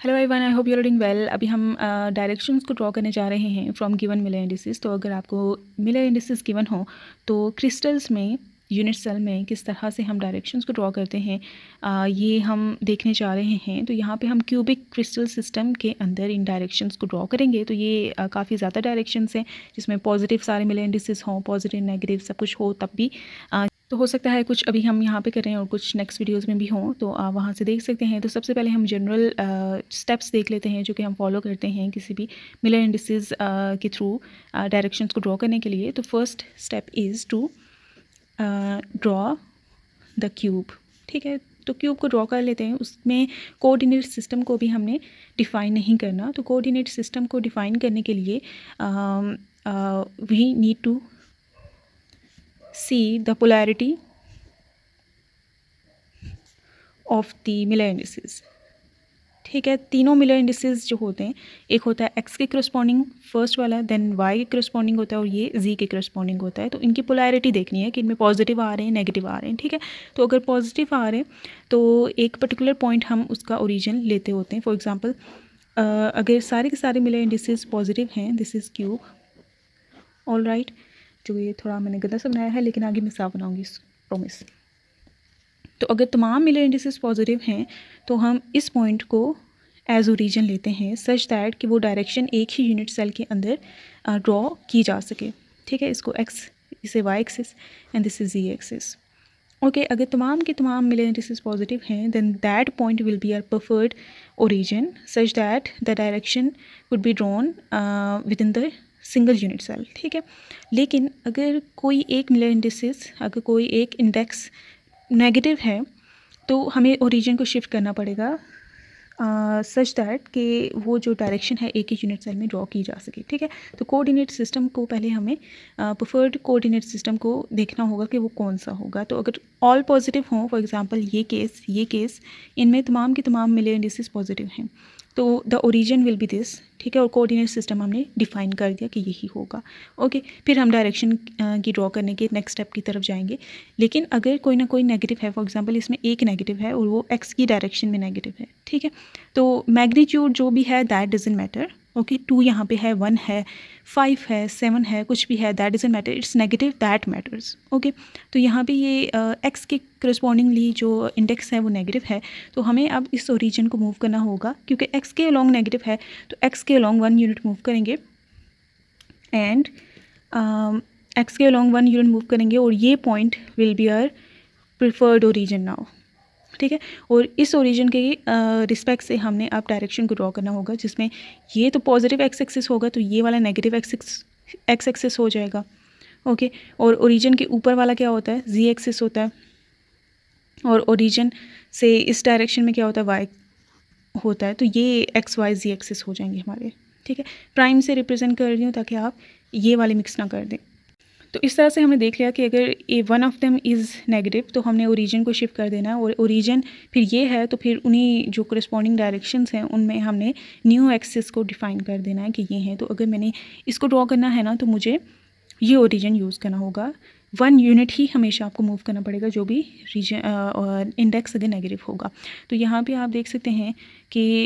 Hello everyone, I hope you are doing well. अभी हम directions को ड्रॉ करने जा रहे हैं फ्रॉम गिवन मिलर इंडिसेस। तो अगर आपको मिलर इंडिसेस गिवन हो तो क्रिस्टल्स में, यूनिट सेल में किस तरह से हम डायरेक्शंस को ड्रॉ करते हैं ये हम देखने जा रहे हैं। तो यहाँ पे हम क्यूबिक क्रिस्टल सिस्टम के अंदर इन डायरेक्शंस को ड्रॉ करेंगे। तो ये काफ़ी ज़्यादा डायरेक्शंस हैं जिसमें पॉजिटिव सारे मिलर इंडिसेस हों, पॉजिटिव नेगेटिव सब कुछ हो, तब भी तो हो सकता है कुछ अभी हम यहाँ पे करें और कुछ नेक्स्ट वीडियोस में भी हों, तो आप वहाँ से देख सकते हैं। तो सबसे पहले हम जनरल स्टेप्स देख लेते हैं जो कि हम फॉलो करते हैं किसी भी मिलर इंडिसेस के थ्रू डायरेक्शंस को ड्रॉ करने के लिए। तो first step is to draw the cube. ठीक है, तो क्यूब को ड्रॉ कर लेते हैं। उसमें कोऑर्डिनेट सिस्टम को भी हमने डिफ़ाइन नहीं करना। तो कोऑर्डिनेट सिस्टम को डिफ़ाइन करने के लिए we need to see the polarity of the Miller indices. ठीक है, तीनों मिलर इंडिसेस जो होते हैं, एक होता है एक्स के करस्पॉन्डिंग फर्स्ट वाला, देन वाई के करस्पॉन्डिंग होता है और ये जी के करस्पॉन्डिंग होता है। तो इनकी पोलैरिटी देखनी है कि इनमें पॉजिटिव आ रहे हैं, नेगेटिव आ रहे हैं। ठीक है, तो अगर पॉजिटिव आ रहे हैं तो एक पर्टिकुलर पॉइंट हम उसका ओरिजिन लेते होते हैं। फॉर एग्जांपल अगर सारे के सारे मिलर इंडिसेस पॉजिटिव हैं, this is cube, all right. जो ये थोड़ा मैंने गलत से बनाया है लेकिन आगे मैं साफ बनाऊंगी, प्रॉमिस। तो अगर तमाम मिलर इंडिसेस पॉजिटिव हैं तो हम इस पॉइंट को एज ओरिजिन लेते हैं सच दैट कि वो डायरेक्शन एक ही यूनिट सेल के अंदर ड्रॉ की जा सके। ठीक है, इसको एक्स, इसे y axis and this is z axis. Okay, अगर तमाम के तमाम मिलर इंडिसेस पॉजिटिव हैं then that point will be our preferred origin such that the direction would be drawn within the single unit cell. ठीक है, लेकिन अगर कोई एक मिलर इंडिसेस, अगर कोई एक इंडेक्स नेगेटिव है तो हमें ओरिजिन को शिफ्ट करना पड़ेगा सच दैट कि वो जो डायरेक्शन है एक ही यूनिट सेल में ड्रॉ की जा सके। ठीक है, तो कोऑर्डिनेट सिस्टम को पहले हमें प्रेफर्ड कोऑर्डिनेट सिस्टम को देखना होगा कि वो कौन सा होगा। तो अगर ऑल पॉजिटिव हों, फॉर एग्जांपल ये केस, इनमें तमाम के तमाम मिलर इंडिसेस पॉजिटिव हैं, तो the origin will be this. ठीक है, और कोऑर्डिनेट सिस्टम हमने डिफाइन कर दिया कि यही होगा। ओके, फिर हम डायरेक्शन की ड्रॉ करने के नेक्स्ट स्टेप की तरफ जाएंगे। लेकिन अगर कोई ना कोई नेगेटिव है, फॉर एग्जांपल इसमें एक नेगेटिव है और वो एक्स की डायरेक्शन में नेगेटिव है, ठीक है, तो मैग्नीट्यूड जो भी है दैट डजंट मैटर। ओके, 2 यहाँ पे है, 1 है, 5 है, 7 है, कुछ भी है, that doesn't matter, it's negative that matters. Okay, तो यहाँ पे ये एक्स के करस्पॉन्डिंगली जो इंडेक्स है वो नेगेटिव है, तो हमें अब इस ओरिजिन को मूव करना होगा। क्योंकि एक्स के अलॉन्ग नेगेटिव है तो एक्स के अलॉन्ग 1 यूनिट मूव करेंगे एंड एक्स के अलॉन्ग 1 यूनिट मूव करेंगे और ये point will be our preferred origin now. ठीक है, और इस ओरिजिन के रिस्पेक्ट से हमने अब डायरेक्शन को ड्रॉ करना होगा, जिसमें ये तो पॉजिटिव एक्स एक्सिस होगा तो ये वाला नेगेटिव एक्स एक्सिस हो जाएगा। ओके, और ओरिजिन के ऊपर वाला क्या होता है, जी एक्सिस होता है, और ओरिजिन से इस डायरेक्शन में क्या होता है, वाई होता है। तो ये एक्स वाई जी एक्सिस हो जाएंगे हमारे। ठीक है, प्राइम से रिप्रेजेंट कर रही हूँ ताकि आप ये वाले मिक्स ना कर दें। तो इस तरह से हमने देख लिया कि अगर a one of them is negative तो हमने ओरिजिन को शिफ्ट कर देना है, और ओरिजिन फिर ये है तो फिर उन्हीं जो करस्पॉन्डिंग डायरेक्शंस हैं उनमें हमने न्यू एक्सिस को डिफ़ाइन कर देना है कि ये हैं। तो अगर मैंने इसको ड्रॉ करना है ना तो मुझे ये ओरिजिन यूज़ करना होगा। 1 यूनिट ही हमेशा आपको मूव करना पड़ेगा जो भी रीजन इंडेक्स अगर नेगेटिव होगा। तो यहाँ पे आप देख सकते हैं कि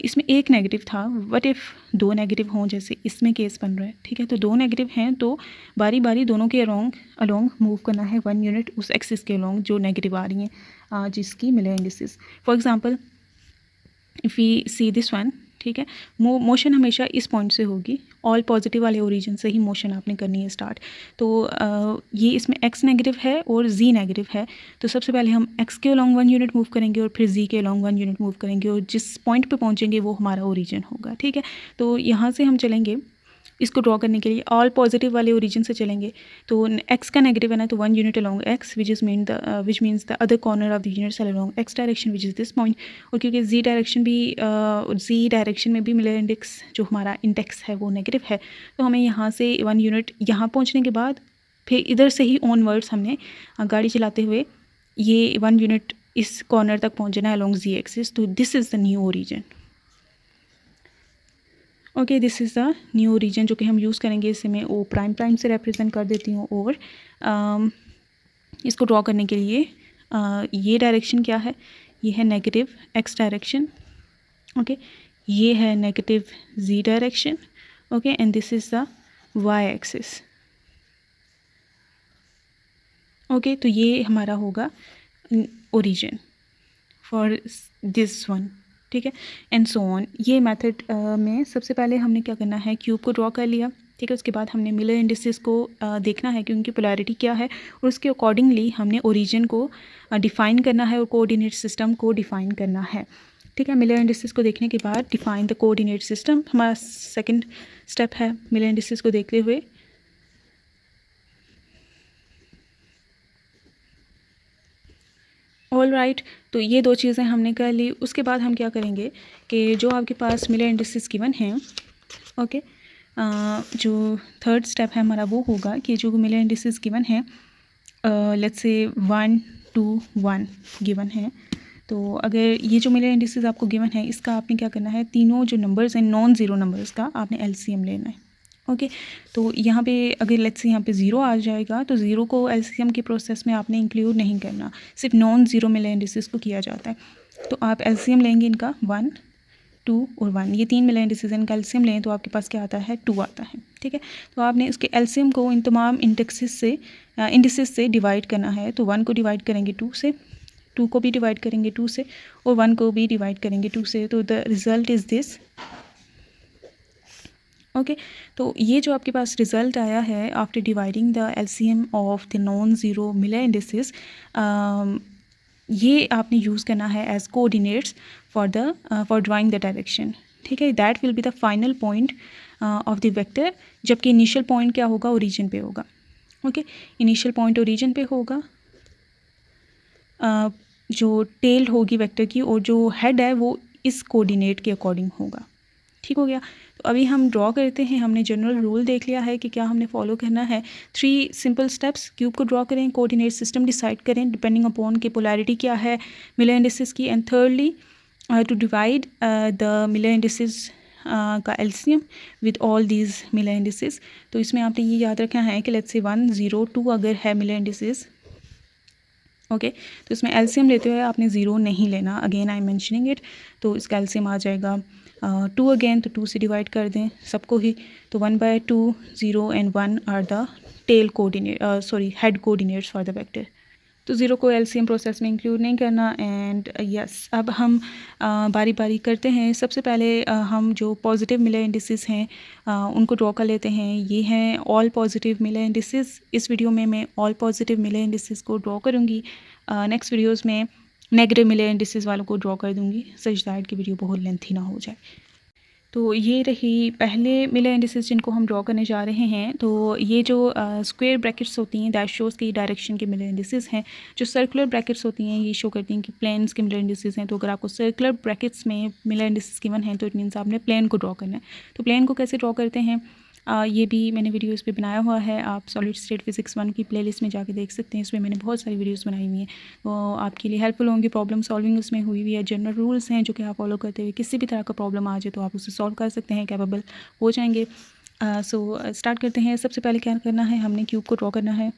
इसमें एक नेगेटिव था, व्हाट इफ़ 2 नेगेटिव हों जैसे इसमें केस बन रहा है। ठीक है, तो 2 नेगेटिव हैं तो बारी बारी दोनों के अलोंग मूव करना है 1 यूनिट उस एक्सिस के अलोंग जो नेगेटिव आ रही हैं जिसकी Miller indices. For example if we see this one, ठीक है, मोशन हमेशा इस पॉइंट से होगी, ऑल पॉजिटिव वाले ओरिजिन से ही मोशन आपने करनी है स्टार्ट। तो ये इसमें एक्स नेगेटिव है और जी नेगेटिव है, तो सबसे पहले हम एक्स के अलॉन्ग 1 यूनिट मूव करेंगे और फिर जी के अलॉन्ग 1 यूनिट मूव करेंगे, और जिस पॉइंट पे पहुंचेंगे वो हमारा ओरिजिन होगा। ठीक है, तो यहाँ से हम चलेंगे इसको ड्रॉ करने के लिए ऑल पॉजिटिव वाले ओरिजिन से चलेंगे। तो एक्स का नेगेटिव है ना, तो 1 unit along x which means the other corner of the unit cell along x direction which is this point. और क्योंकि जी डायरेक्शन में भी मिलर इंडेक्स जो हमारा इंडेक्स है वो नेगेटिव है, तो हमें यहाँ से 1 यूनिट यहाँ पहुँचने के बाद फिर इधर से ही ऑनवर्ड्स हमने गाड़ी चलाते हुए ये 1 यूनिट इस कॉर्नर तक पहुँचना है अलोंग जी एक्सिस। तो this is the new origin. Okay, this is the new origin जो कि हम यूज़ करेंगे। इसे मैं ओ प्राइम से रिप्रेजेंट कर देती हूँ, और इसको ड्रॉ करने के लिए ये डायरेक्शन क्या है, ये है नेगेटिव एक्स डायरेक्शन, ओके, ये है negative z direction, okay, and this is the y axis. Okay, तो ये हमारा होगा ओरिजिन फॉर दिस वन, ठीक है, एंड सो ऑन। ये मेथड में सबसे पहले हमने क्या करना है, क्यूब को ड्रॉ कर लिया, ठीक है। उसके बाद हमने मिलर इंडिसेस को देखना है कि उनकी पोलैरिटी क्या है, और उसके अकॉर्डिंगली हमने ओरिजिन को डिफ़ाइन करना है और कोऑर्डिनेट सिस्टम को डिफ़ाइन करना है, ठीक है। मिलर इंडिसेस को देखने के बाद डिफ़ाइन द कोऑर्डिनेट सिस्टम हमारा सेकंड स्टेप है। मिलर इंडिसेस को देखते हुए ऑल राइट, तो ये दो चीज़ें हमने कर ली। उसके बाद हम क्या करेंगे कि जो आपके पास मिलर इंडिसेस गिवन हैं, ओके, जो थर्ड स्टेप है हमारा वो होगा कि जो मिलर इंडिसेस गिवन है, लेट्स से 1 2 1 गिवन है, तो अगर ये जो मिलर इंडिसेस आपको गिवन है, इसका आपने क्या करना है, तीनों जो नंबर्स हैं नॉन ज़ीरो नंबर्स का आपने एलसीएम लेना है, ओके। तो यहाँ पे अगर लेट्स से यहाँ पे ज़ीरो आ जाएगा तो ज़ीरो को एलसीएम के प्रोसेस में आपने इंक्लूड नहीं करना, सिर्फ नॉन ज़ीरो मिलर इंडिसेस को किया जाता है। तो आप एलसीएम लेंगे इनका 1 2 और 1, ये तीन मिलर इंडिसेस, इनका एलसीएम लें तो आपके पास क्या आता है, 2 आता है, ठीक है। तो आपने इसके एलसीएम को इन तमाम इंडिसेस से डिवाइड करना है। तो 1 को डिवाइड करेंगे 2 से, 2 को भी डिवाइड करेंगे 2 से, और 1 को भी डिवाइड करेंगे 2 से, तो the result is this, okay. तो ये जो आपके पास रिज़ल्ट आया है after dividing the LCM of the non zero Miller indices, ये आपने यूज़ करना है as coordinates for drawing the direction, ठीक है। That will be the final point of the vector, जबकि इनिशियल पॉइंट क्या होगा, ओरिजिन पे होगा, ओके। इनिशियल पॉइंट ओरिजिन पे होगा, जो टेल होगी वेक्टर की, और जो हेड है वो इस कोऑर्डिनेट के अकॉर्डिंग होगा, ठीक हो गया। तो अभी हम ड्रॉ करते हैं। हमने जनरल रूल देख लिया है कि क्या हमने फॉलो करना है। 3 सिंपल स्टेप्स, क्यूब को ड्रॉ करें, कोऑर्डिनेट सिस्टम डिसाइड करें डिपेंडिंग अपॉन कि पोलैरिटी क्या है मिलर इंडिसेस की, and thirdly to divide the Miller indices का LCM with all these Miller indices. तो इसमें आपने ये याद रखना है कि लेट्स से 1 0 2 अगर है मिलर इंडिसेस, ओके, तो इसमें एलसीएम लेते हुए आपने ज़ीरो नहीं लेना, again I am mentioning it. तो इसका एलसीएम आ जाएगा 2 अगेन, तो 2 से डिवाइड कर दें सबको ही, तो 1/2 0 and 1 are the tail coordinate, head coordinates for the vector. तो ज़ीरो को एलसीएम प्रोसेस में इंक्लूड नहीं करना, एंड यस अब हम बारी बारी करते हैं। सबसे पहले हम जो पॉजिटिव मिलर इंडिसेस हैं उनको ड्रॉ कर लेते हैं। ये हैं ऑल पॉजिटिव मिलर इंडिसेस। इस वीडियो में मैं ऑल पॉजिटिव मिलर इंडिसेस को ड्रॉ करूँगी, नेक्स्ट वीडियोज़ में नेगेटिव मिलर इंडिसेस वालों को ड्रॉ कर दूँगी, सच दैट की वीडियो बहुत लेंथी ना हो जाए। तो ये रही पहले मिलर इंडिसेस जिनको हम ड्रॉ करने जा रहे हैं। तो ये जो स्क्वायर ब्रैकेट्स होती हैं दैट शोज़ की डायरेक्शन के मिलर इंडिसेस हैं। जो सर्कुलर ब्रैकेट्स होती हैं ये शो करती हैं कि प्लेन्स के मिलर इंडिसेस हैं। तो अगर आपको सर्कुलर ब्रैकेट्स में मिलर इंडिसेस गिवन है तो इट मीन्स आपने प्लेन को ड्रॉ करना है। तो प्लेन को कैसे ड्रॉ करते हैं, ये भी मैंने वीडियो इस पे बनाया हुआ है, आप सॉलिड स्टेट फिजिक्स 1 की प्लेलिस्ट में जाके देख सकते हैं। इसमें मैंने बहुत सारी वीडियोस बनाई हुई हैं, वो आपके लिए हेल्पफुल होंगी। प्रॉब्लम सॉल्विंग उसमें हुई हुई है, जनरल रूल्स हैं जो कि आप फॉलो करते हुए किसी भी तरह का प्रॉब्लम आ जाए तो आप उसे सॉल्व कर सकते हैं, कैपेबल हो जाएंगे। सो स्टार्ट करते हैं। सबसे पहले क्या करना है, हमने क्यूब को ड्रॉ करना है।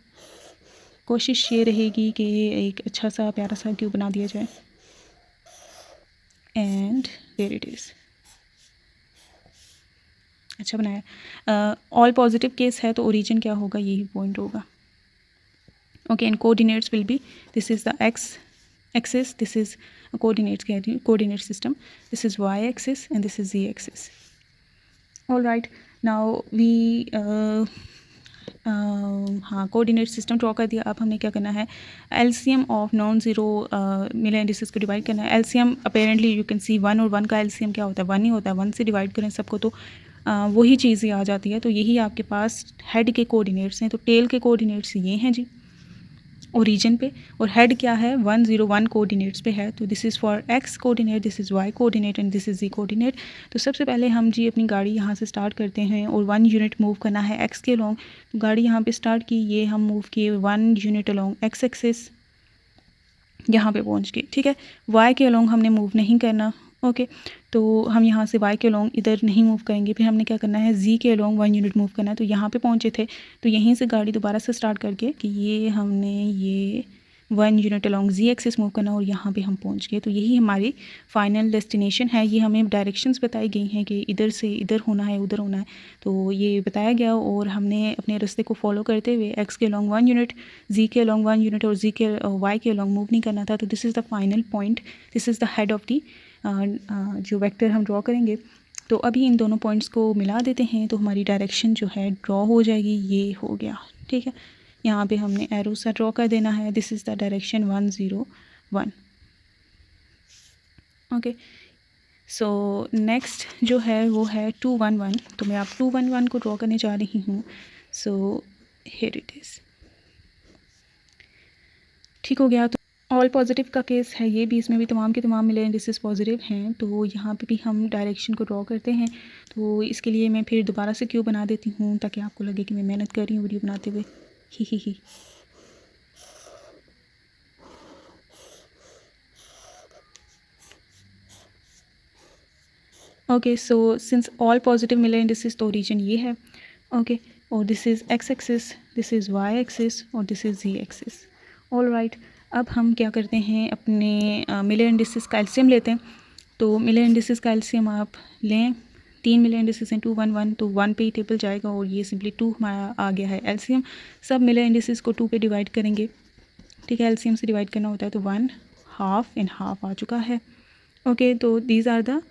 कोशिश ये रहेगी कि एक अच्छा सा प्यारा सा क्यूब बना दिया जाए, एंड देयर इट इज़, अच्छा बनाया। ऑल पॉजिटिव केस है तो ओरिजिन क्या होगा, यही पॉइंट होगा, okay. And coordinates will be, this is the x axis, this is coordinates कह रही हूँ, coordinate system, this is Y axis and this is ji axis. All right, now we हाँ कोऑर्डिनेट सिस्टम ड्रॉ कर दिया। अब हमने क्या करना है, LCM of non zero Miller indices को डिवाइड करना है। LCM apparently you can see 1 और 1 का एलसीएम क्या होता है, 1 ही होता है। 1 से डिवाइड करें सबको तो वही चीज़ ही आ जाती है। तो यही आपके पास हेड के कोऑर्डिनेट्स हैं। तो टेल के कोऑर्डिनेट्स ये हैं जी ओरिजिन पे, और हेड क्या है 1 0 1 कोऑर्डिनेट्स पे है। तो this is for x coordinate, this is y coordinate and this is z coordinate. तो सबसे पहले हम जी अपनी गाड़ी यहाँ से स्टार्ट करते हैं और 1 यूनिट मूव करना है एक्स के अलोंग। तो गाड़ी यहाँ पे स्टार्ट की, ये हम मूव किए 1 यूनिट अलोंग एक्स एक्सिस, यहाँ पे पहुँच गए, ठीक है। वाई के अलोंग हमने मूव नहीं करना, ओके। तो हम यहाँ से वाई के अलोंग इधर नहीं मूव करेंगे। फिर हमने क्या करना है, जी के अलोंग 1 यूनिट मूव करना है। तो यहाँ पे पहुँचे थे तो यहीं से गाड़ी दोबारा से स्टार्ट करके कि ये हमने ये 1 यूनिट अलॉन्ग जी एक्सिस मूव करना और यहाँ पे हम पहुँच गए। तो यही हमारी फाइनल डेस्टिनेशन है। ये हमें डायरेक्शंस बताई गई हैं कि इधर से इधर होना है, उधर होना है, तो ये बताया गया और हमने अपने रास्ते को फॉलो करते हुए एक्स के अलॉन्ग 1 यूनिट, जी के अलॉन्ग 1 यूनिट और जी के वाई के अलॉन्ग मूव नहीं करना था। तो this is the final point, this is the head of the जो वेक्टर हम ड्रॉ करेंगे। तो अभी इन दोनों पॉइंट्स को मिला देते हैं तो हमारी डायरेक्शन जो है ड्रॉ हो जाएगी। ये हो गया, ठीक है। यहाँ पे हमने एरो सा ड्रॉ कर देना है। This is the direction 101। Okay, so next जो है वो है 211। तो मैं आप 211 को ड्रॉ करने जा रही हूँ। सो हियर इट इज़, ठीक हो गया। तो ऑल पॉजिटिव का केस है ये भी, इसमें भी तमाम के तमाम मिले इंडिसेस पॉजिटिव हैं। तो यहाँ पे भी हम डायरेक्शन को ड्रॉ करते हैं। तो इसके लिए मैं फिर दोबारा से क्यू बना देती हूँ ताकि आपको लगे कि मैं मेहनत कर रही हूँ वीडियो बनाते हुए। ही। Okay, so since all positive Miller indices तो रीजन ये है। ओके, और this is X axis, this is Y axis और this is ji axis. All right, अब हम क्या करते हैं, अपने मिले इंडिसेस का एलसीएम लेते हैं। तो मिले इंडिसेस का एलसीएम आप लें, 3 मिले इंडिसेस हैं 211, तो 1 पे ही टेबल जाएगा और ये सिंपली 2 हमारा आ गया है एलसीएम। सब मिले इंडिसेस को 2 पे डिवाइड करेंगे, ठीक है। एलसीएम से डिवाइड करना होता है तो 1 हाफ एंड हाफ आ चुका है। ओके, तो these are the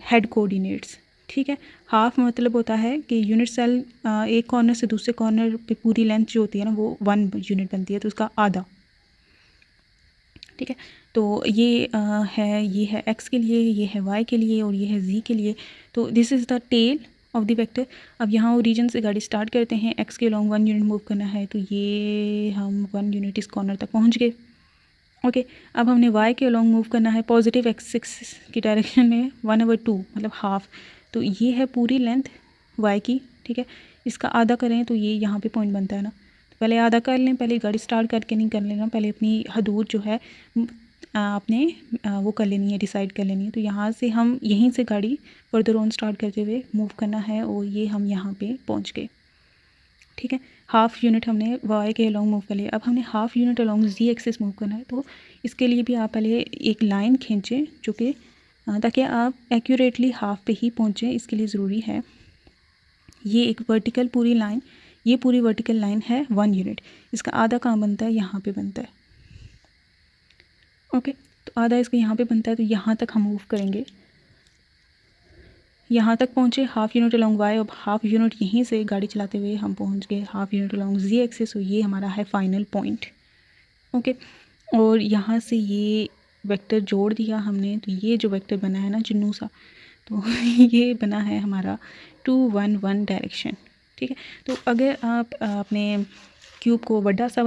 head coordinates, ठीक है। हाफ मतलब होता है कि यूनिट सेल एक कॉर्नर से दूसरे कॉर्नर पे पूरी लेंथ जो होती है ना वो 1 यूनिट बनती है, तो उसका आधा, ठीक है। तो ये ये है एक्स के लिए, ये है वाई के लिए और ये है जी के लिए। तो this is the tail of the vector. अब यहाँ ओरिजिन से गाड़ी स्टार्ट करते हैं। एक्स के लॉन्ग 1 यूनिट मूव करना है, तो ये हम 1 यूनिट इस कॉर्नर तक पहुँच गए। ओके, अब हमने वाई के अलॉन्ग मूव करना है पॉजिटिव एक्सिस की डायरेक्शन में 1/2 मतलब हाफ। तो ये है पूरी लेंथ वाई की, ठीक है। इसका आधा करें तो ये यहाँ पे पॉइंट बनता है ना, तो पहले आधा कर लें, पहले गाड़ी स्टार्ट करके नहीं कर लेना, पहले अपनी हदूद जो है आपने वो कर लेनी है, डिसाइड कर लेनी है। तो यहाँ से हम यहीं से गाड़ी फर्दर ऑन स्टार्ट करते हुए मूव करना है और ये हम यहाँ पे पहुँच गए, ठीक है। हाफ़ यूनिट हमने वाई के अलॉन्ग मूव कर लिया। अब हमने हाफ़ यूनिट अलॉन्ग जी एक्सिस मूव करना है। तो इसके लिए भी आप पहले एक लाइन खींचें जो कि ताकि आप एक्यूरेटली हाफ़ पे ही पहुँचें, इसके लिए ज़रूरी है ये एक वर्टिकल पूरी लाइन, ये पूरी वर्टिकल लाइन है 1 यूनिट। इसका आधा कहाँ बनता है, यहाँ पे बनता है। ओके, तो आधा इसका यहाँ पे बनता है, तो यहाँ तक हम मूव करेंगे, यहाँ तक पहुँचे हाफ़ यूनिट अलॉन्ग वाई। और हाफ़ यूनिट यहीं से गाड़ी चलाते हुए हम पहुँच गए हाफ़ यूनिट अलॉन्ग जी एक्सिस। तो ये हमारा है फाइनल पॉइंट। ओके, और यहाँ से ये वेक्टर जोड़ दिया हमने, तो ये जो वेक्टर बना है ना जुन्नू सा, तो ये बना है हमारा 211 डायरेक्शन, ठीक है। तो अगर आप अपने क्यूब को बड़ा सा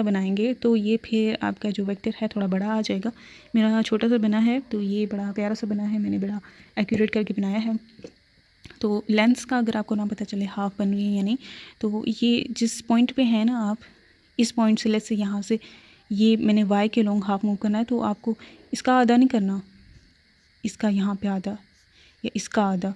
बनाएंगे तो ये फिर आपका जो वेक्टर है थोड़ा बड़ा आ जाएगा। मेरा छोटा सा बना है तो ये बड़ा प्यारा सा बना है, मैंने बड़ा एक्यूरेट करके बनाया है। तो लेंस का अगर आपको ना पता चले हाफ़ बन गई या नहीं, तो ये जिस पॉइंट पे है ना, आप इस पॉइंट से लेट्स से यहाँ से ये मैंने वाई के लॉन्ग हाफ़ मूव करना है, तो आपको इसका आधा नहीं करना, इसका यहाँ पे आधा या इसका आधा,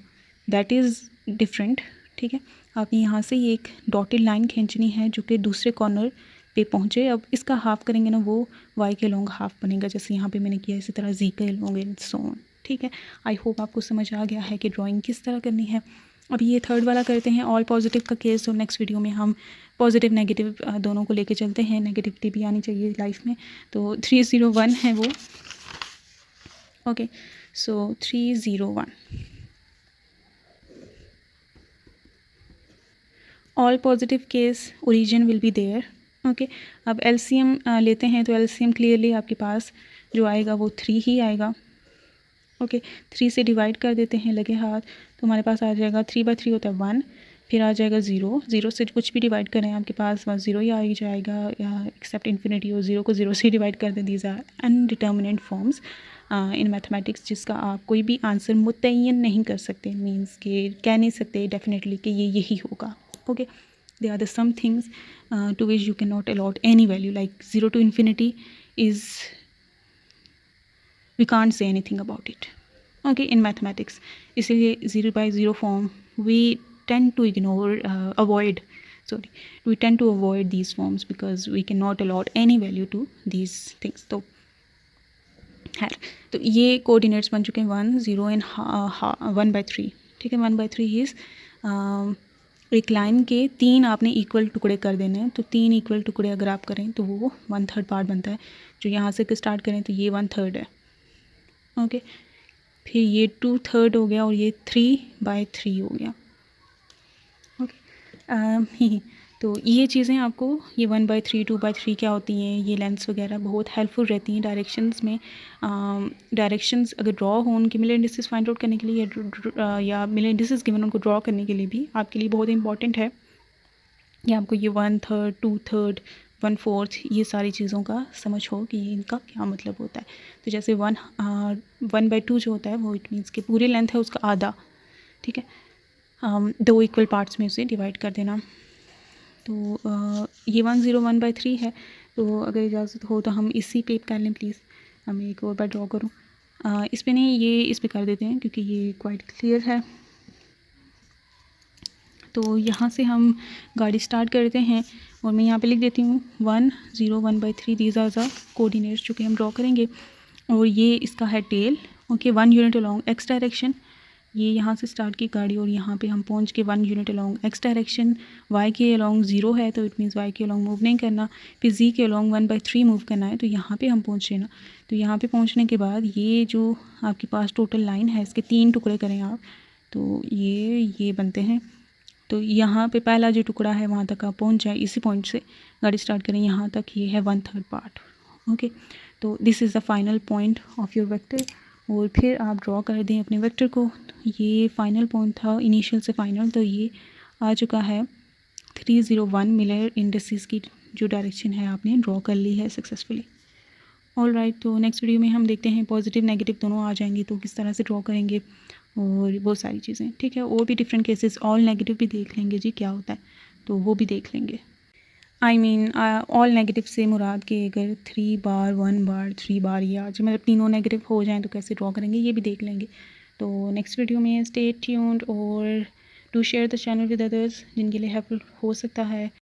दैट इज़ डिफरेंट, ठीक है। आपने यहाँ से ये एक डॉटेड लाइन खींचनी है जो कि दूसरे कॉर्नर पे पहुँचे। अब इसका हाफ़ करेंगे ना, वो वाई के लॉन्ग हाफ़ बनेगा, जैसे यहाँ पे मैंने किया, इसी तरह जी के लॉन्ग एंड सो ऑन, ठीक है। आई होप आपको समझ आ गया है कि ड्राइंग किस तरह करनी है। अभी ये थर्ड वाला करते हैं, ऑल पॉजिटिव का केस। तो नेक्स्ट वीडियो में हम पॉजिटिव नेगेटिव दोनों को लेके चलते हैं, नेगेटिविटी भी आनी चाहिए लाइफ में। तो 301 है वो। Okay, so 301 all positive case, origin will be there. Okay, अब एलसीएम लेते हैं, तो एलसीएम क्लियरली आपके पास जो आएगा वो 3 ही आएगा। ओके, 3 से डिवाइड कर देते हैं लगे हाथ, तो हमारे पास आ जाएगा 3/3 होता है 1, फिर आ जाएगा 0, 0 से कुछ भी डिवाइड करें आपके पास बस 0 ही आ ही जाएगा, या एक्सेप्ट इन्फिनिटी हो, 0 को 0 से डिवाइड कर दें। These are undeterminate forms in mathematics, जिसका आप कोई भी आंसर मुतय्यन नहीं कर सकते, मीन्स कि कह नहीं सकते डेफिनेटली कि ये यही होगा। Okay, there are the some things to which you cannot allot any value, like 0 to infinity is, we can't say anything about it, okay, in mathematics. इसलिए 0/0 form we tend to ignore, avoid sorry, we tend to avoid these forms because we cannot allot any value to these things. तो है, तो ये coordinates बन चुके हैं 1 0 and 1/3. ठीक है, 1/3 इज़ एक लाइन के 3 आपने इक्वल टुकड़े कर देने हैं. तो 3 इक्वल टुकड़े अगर आप करें तो वो 1/3 पार्ट बनता है. जो यहाँ से स्टार्ट करें तो ये 1/3 है. ओके, फिर ये 2/3 हो गया और ये 3/3 हो गया. ओके, तो ये चीज़ें आपको, ये 1/3 2/3 क्या होती हैं, ये लेंथ्स वगैरह बहुत हेल्पफुल रहती हैं डायरेक्शंस में. डायरेक्शंस अगर ड्रॉ हो उनके मिले इंडिसेस फाइंड आउट करने के लिए या मिले इंडिसेस गिवन उनको ड्रॉ करने के लिए भी आपके लिए बहुत इंपॉर्टेंट है. या आपको ये 1/3 2/3 1/4 ये सारी चीज़ों का समझ हो कि इनका क्या मतलब होता है. तो जैसे 1/2 जो होता है वो इट मीन्स कि पूरी लेंथ है उसका आधा. ठीक है, 2 इक्वल पार्ट्स में उसे डिवाइड कर देना. तो ये 1/3 है. तो अगर इजाज़त हो तो हम इसी पे कर लें प्लीज़. मैं एक और बार ड्रॉ करूँ. इस पे नहीं, ये इस पे कर देते हैं क्योंकि ये क्वाइट क्लियर है. तो यहाँ से हम गाड़ी स्टार्ट करते हैं और मैं यहाँ पे लिख देती हूँ 1 0 1/3. दीज आर द कोऑर्डिनेट्स जो कि हम ड्रॉ करेंगे. और ये इसका है tail. Okay, 1 unit along x direction. ये यहाँ से स्टार्ट की गाड़ी और यहाँ पे हम पहुँच के 1 unit along x direction. Y के अलॉन्ग 0 है तो इट मीन्स वाई के अलॉन्ग मूव नहीं करना. फिर जी के अलॉन्ग 1/3 मूव करना है. तो यहाँ पे हम पहुँचे ना. तो यहाँ पे पहुँचने के बाद ये जो आपके पास टोटल लाइन है इसके 3 टुकड़े करें आप. तो ये बनते हैं. तो यहाँ पे पहला जो टुकड़ा है वहाँ तक आप पहुँच जाए. इसी पॉइंट से गाड़ी स्टार्ट करें. यहाँ तक ये है 1/3 पार्ट. ओके, तो this is the final point of your vector. और फिर आप ड्रॉ कर दें अपने वेक्टर को. ये फाइनल पॉइंट था इनिशियल से फाइनल. तो ये आ चुका है 301 मिलर इंडिसेस की जो डायरेक्शन है आपने ड्रॉ कर ली है सक्सेसफुली. ऑल राइट, तो नेक्स्ट वीडियो में हम देखते हैं पॉजिटिव नेगेटिव दोनों आ जाएंगे तो किस तरह से ड्रॉ करेंगे और वो सारी चीज़ें. ठीक है, और भी डिफरेंट केसेस ऑल नेगेटिव भी देख लेंगे जी क्या होता है, तो वो भी देख लेंगे. आई मीन ऑल नेगेटिव से मुराद के अगर 3 बार 1 बार 3 बार या जो मतलब तीनों नेगेटिव हो जाएं तो कैसे ड्रॉ करेंगे ये भी देख लेंगे. तो नेक्स्ट वीडियो में स्टे ट्यून्ड और do share the channel with others जिनके लिए हेल्पफुल हो सकता है.